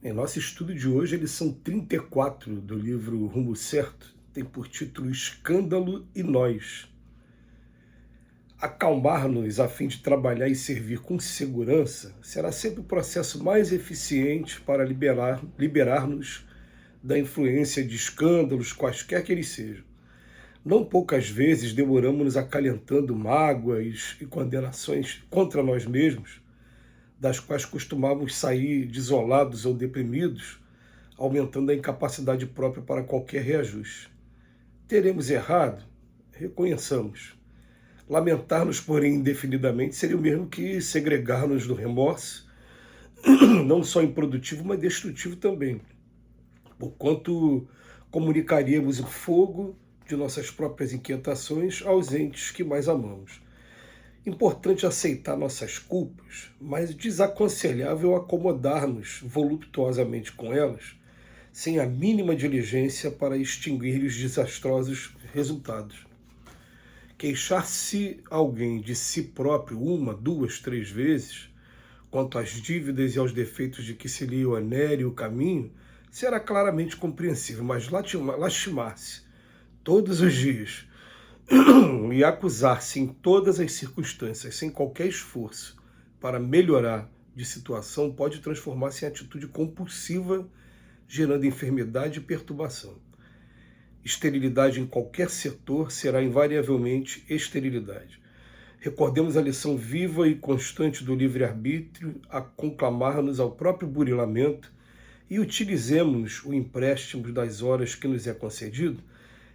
Em nosso estudo de hoje, a lição 34 do livro Rumo Certo tem por título Escândalo e Nós. Acalmar-nos a fim de trabalhar e servir com segurança será sempre o processo mais eficiente para liberar-nos da influência de escândalos, quaisquer que eles sejam. Não poucas vezes demoramos-nos acalentando mágoas e condenações contra nós mesmos, das quais costumávamos sair desolados ou deprimidos, aumentando a incapacidade própria para qualquer reajuste. Teremos errado? Reconheçamos. Lamentar-nos, porém, indefinidamente seria o mesmo que segregar-nos do remorso, não só improdutivo, mas destrutivo também, porquanto comunicaríamos o fogo de nossas próprias inquietações aos entes que mais amamos. Importante aceitar nossas culpas, mas desaconselhável acomodar-nos voluptuosamente com elas, sem a mínima diligência para extinguir os desastrosos resultados. Queixar-se alguém de si próprio uma, duas, três vezes, quanto às dívidas e aos defeitos de que se lhe onere o caminho, será claramente compreensível, mas lastimar-se todos os dias e acusar-se em todas as circunstâncias, sem qualquer esforço para melhorar de situação, pode transformar-se em atitude compulsiva, gerando enfermidade e perturbação. Esterilidade em qualquer setor será invariavelmente esterilidade. Recordemos a lição viva e constante do livre-arbítrio a conclamar-nos ao próprio burilamento e utilizemos o empréstimo das horas que nos é concedido,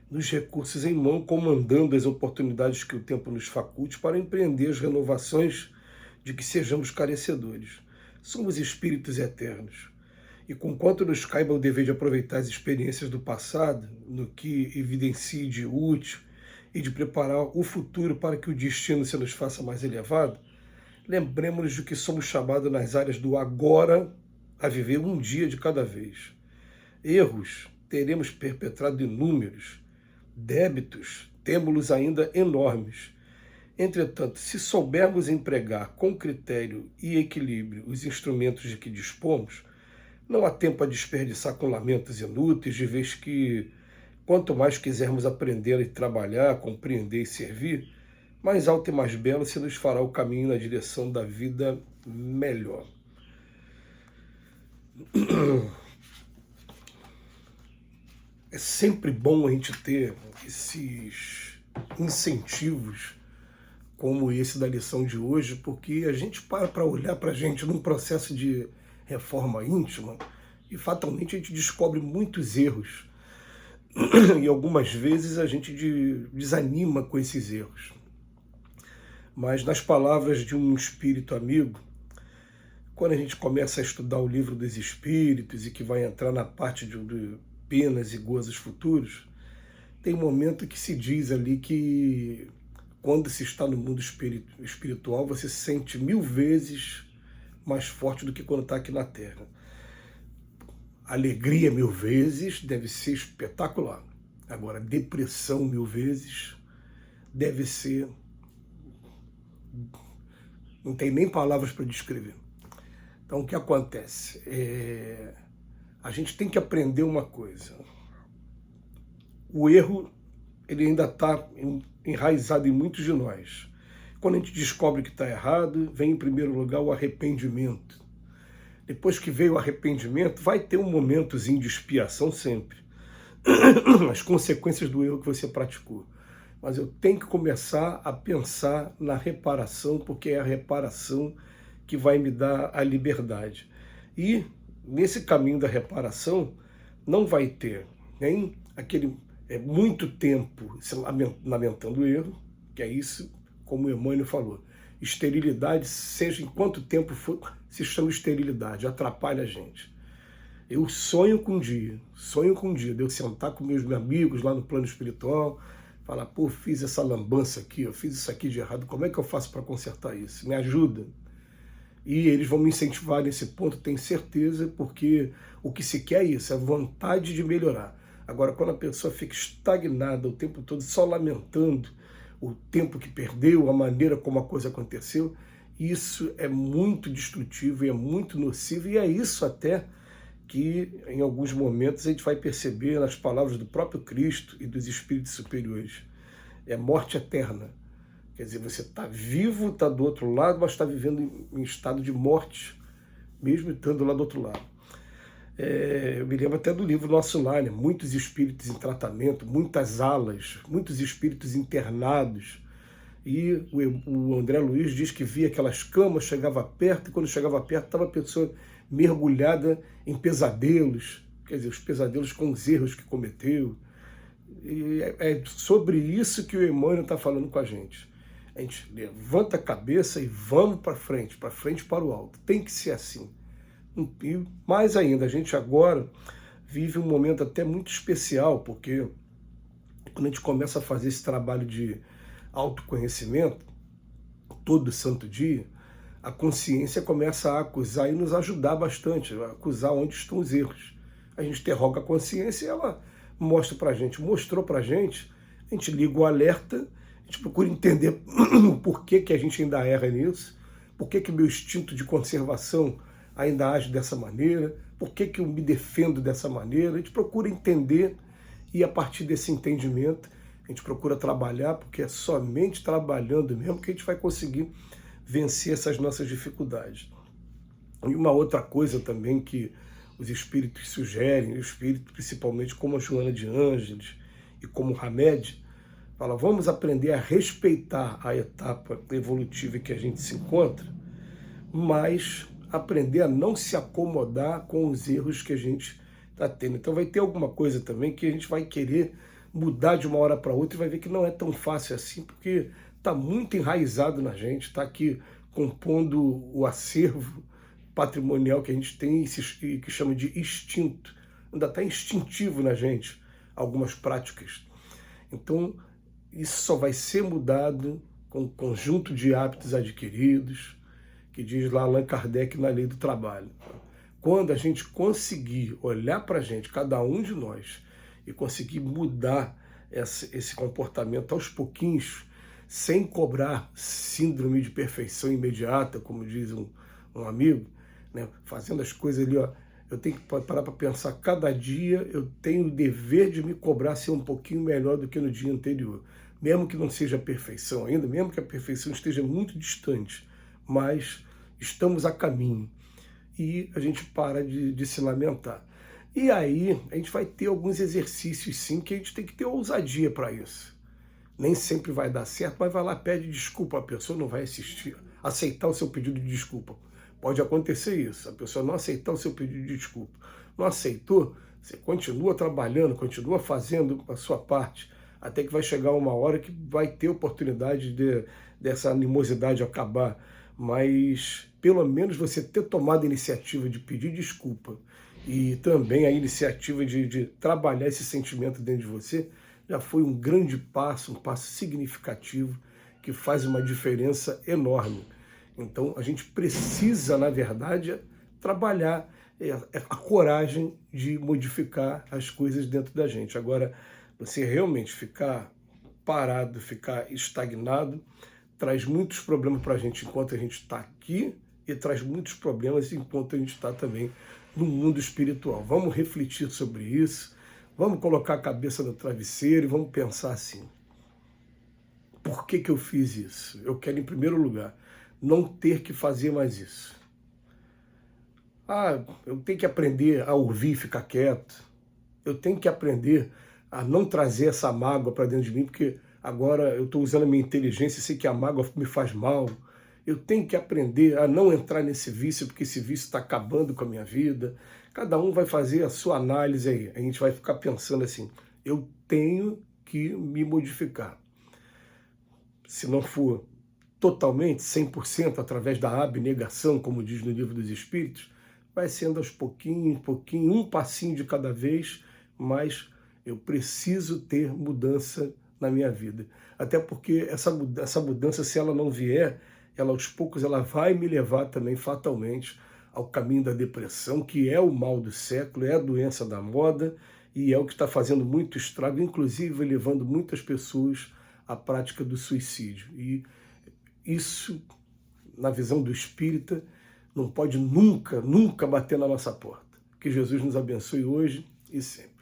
nos recursos em mão, comandando as oportunidades que o tempo nos faculte para empreender as renovações de que sejamos carecedores. Somos espíritos eternos. E conquanto nos caiba o dever de aproveitar as experiências do passado, no que evidencie de útil, e de preparar o futuro para que o destino se nos faça mais elevado, lembremos-nos de que somos chamados nas áreas do agora a viver um dia de cada vez. Erros teremos perpetrado inúmeros, débitos temos-los ainda enormes. Entretanto, se soubermos empregar com critério e equilíbrio os instrumentos de que dispomos, não há tempo a desperdiçar com lamentos inúteis, de vez que, quanto mais quisermos aprender e trabalhar, compreender e servir, mais alto e mais belo se nos fará o caminho na direção da vida melhor. É sempre bom a gente ter esses incentivos como esse da lição de hoje, porque a gente para olhar para a gente num processo de reforma íntima e fatalmente a gente descobre muitos erros e algumas vezes a gente desanima com esses erros. Mas nas palavras de um espírito amigo, quando a gente começa a estudar o livro dos espíritos e que vai entrar na parte de penas e gozos futuros, tem um momento que se diz ali que quando se está no mundo espiritual, você se sente 1000 vezes mais forte do que quando está aqui na Terra. Alegria 1000 vezes deve ser espetacular. Agora, depressão 1000 vezes deve ser... não tem nem palavras para descrever. Então, o que acontece? A gente tem que aprender uma coisa. O erro, ele ainda está enraizado em muitos de nós. Quando a gente descobre que está errado, vem em primeiro lugar o arrependimento. Depois que veio o arrependimento, vai ter um momentozinho de expiação sempre. As consequências do erro que você praticou. Mas eu tenho que começar a pensar na reparação, porque é a reparação que vai me dar a liberdade. E nesse caminho da reparação, não vai ter nem aquele muito tempo se lamentando o erro, que é isso, como o Emmanuel falou. Esterilidade, seja em quanto tempo for, se chama esterilidade, atrapalha a gente. Eu sonho com um dia de eu sentar com meus amigos lá no plano espiritual, falar, pô, fiz essa lambança aqui, eu fiz isso aqui de errado, como é que eu faço para consertar isso? Me ajuda. E eles vão me incentivar nesse ponto, tenho certeza, porque o que se quer é isso, é a vontade de melhorar. Agora, quando a pessoa fica estagnada o tempo todo, só lamentando o tempo que perdeu, a maneira como a coisa aconteceu, isso é muito destrutivo e é muito nocivo, e é isso até que em alguns momentos a gente vai perceber nas palavras do próprio Cristo e dos espíritos superiores. É morte eterna. Quer dizer, você está vivo, está do outro lado, mas está vivendo em estado de morte, mesmo estando lá do outro lado. Eu me lembro até do livro Nosso Lar, né? Muitos espíritos em tratamento, muitas alas, muitos espíritos internados. E o André Luiz diz que via aquelas camas, chegava perto, e quando chegava perto estava a pessoa mergulhada em pesadelos, quer dizer, os pesadelos com os erros que cometeu. E é sobre isso que o Emmanuel está falando com a gente. A gente levanta a cabeça e vamos para frente para o alto. Tem que ser assim. E mais ainda, a gente agora vive um momento até muito especial, porque quando a gente começa a fazer esse trabalho de autoconhecimento, todo santo dia, a consciência começa a acusar e nos ajudar bastante, a acusar onde estão os erros. A gente interroga a consciência e ela mostra pra gente, mostrou pra gente, a gente liga o alerta, a gente procura entender por que a gente ainda erra nisso, por que o meu instinto de conservação ainda age dessa maneira, por que eu me defendo dessa maneira. A gente procura entender e a partir desse entendimento a gente procura trabalhar, porque é somente trabalhando mesmo que a gente vai conseguir vencer essas nossas dificuldades. E uma outra coisa também que os espíritos sugerem, os espíritos principalmente como a Joana de Ângeles e como Hamed, fala, vamos aprender a respeitar a etapa evolutiva em que a gente se encontra, mas aprender a não se acomodar com os erros que a gente está tendo. Então vai ter alguma coisa também que a gente vai querer mudar de uma hora para outra e vai ver que não é tão fácil assim, porque está muito enraizado na gente, está aqui compondo o acervo patrimonial que a gente tem e que chama de instinto. Ainda está instintivo na gente algumas práticas. Então, isso só vai ser mudado com o conjunto de hábitos adquiridos, que diz lá Allan Kardec na Lei do Trabalho. Quando a gente conseguir olhar para a gente, cada um de nós, e conseguir mudar esse comportamento aos pouquinhos, sem cobrar síndrome de perfeição imediata, como diz um amigo, né? Fazendo as coisas ali, ó, eu tenho que parar para pensar, cada dia eu tenho o dever de me cobrar ser um pouquinho melhor do que no dia anterior. Mesmo que não seja perfeição ainda, mesmo que a perfeição esteja muito distante, mas estamos a caminho. E a gente para de se lamentar. E aí a gente vai ter alguns exercícios sim, que a gente tem que ter ousadia para isso. Nem sempre vai dar certo, mas vai lá, pede desculpa, a pessoa não vai aceitar o seu pedido de desculpa. Pode acontecer isso, a pessoa não aceitar o seu pedido de desculpa. Não aceitou, você continua trabalhando, continua fazendo a sua parte, até que vai chegar uma hora que vai ter oportunidade dessa animosidade acabar. Mas pelo menos você ter tomado a iniciativa de pedir desculpa e também a iniciativa de trabalhar esse sentimento dentro de você, já foi um grande passo, um passo significativo que faz uma diferença enorme. Então a gente precisa, na verdade, trabalhar a coragem de modificar as coisas dentro da gente. Agora, você realmente ficar parado, ficar estagnado, traz muitos problemas para a gente enquanto a gente está aqui e traz muitos problemas enquanto a gente está também no mundo espiritual. Vamos refletir sobre isso, vamos colocar a cabeça no travesseiro e vamos pensar assim, por que eu fiz isso? Eu quero, em primeiro lugar, não ter que fazer mais isso. Eu tenho que aprender a ouvir e ficar quieto. Eu tenho que aprender a não trazer essa mágoa para dentro de mim, porque agora eu estou usando a minha inteligência e sei que a mágoa me faz mal. Eu tenho que aprender a não entrar nesse vício, porque esse vício está acabando com a minha vida. Cada um vai fazer a sua análise aí. A gente vai ficar pensando assim, eu tenho que me modificar. Se não for totalmente, 100%, através da abnegação, como diz no Livro dos Espíritos, vai sendo aos pouquinho, um passinho de cada vez, mas eu preciso ter mudança na minha vida. Até porque essa mudança, se ela não vier, ela aos poucos ela vai me levar também fatalmente ao caminho da depressão, que é o mal do século, é a doença da moda e é o que está fazendo muito estrago, inclusive levando muitas pessoas à prática do suicídio. E isso, na visão do espírita, não pode nunca bater na nossa porta. Que Jesus nos abençoe hoje e sempre.